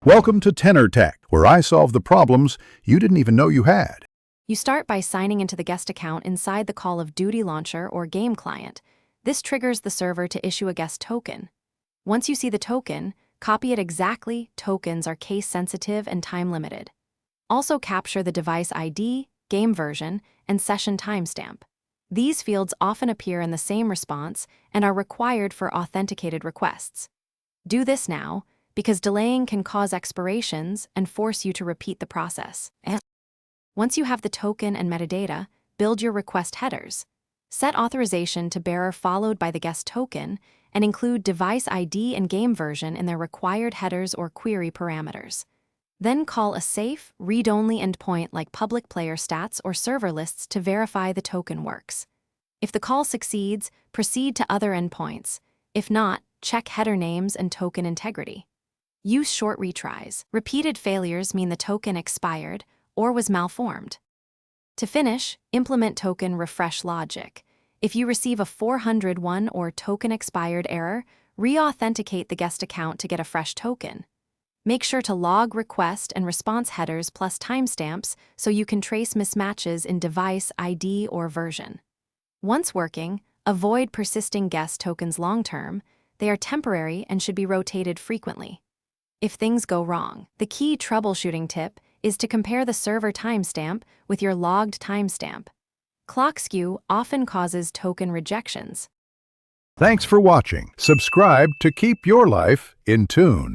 Welcome to Tenor Tech, where I solve the problems you didn't even know you had. You start by signing into the guest account inside the Call of Duty launcher or game client. This triggers the server to issue a guest token. Once you see the token, copy it exactly. Tokens are case-sensitive and time-limited. Also capture the device ID, game version, and session timestamp. These fields often appear in the same response and are required for authenticated requests. Do this now, because delaying can cause expirations and force you to repeat the process. Once you have the token and metadata, build your request headers. Set authorization to bearer followed by the guest token, and include device ID and game version in their required headers or query parameters. Then call a safe, read-only endpoint like public player stats or server lists to verify the token works. If the call succeeds, proceed to other endpoints. If not, check header names and token integrity. Use short retries. Repeated failures mean the token expired or was malformed. To finish, implement token refresh logic. If you receive a 401 or token expired error, re-authenticate the guest account to get a fresh token. Make sure to log request and response headers plus timestamps so you can trace mismatches in device ID or version. Once working, avoid persisting guest tokens long-term. They are temporary and should be rotated frequently. If things go wrong, the key troubleshooting tip is to compare the server timestamp with your logged timestamp. Clock skew often causes token rejections. Thanks for watching. Subscribe to keep your life in tune.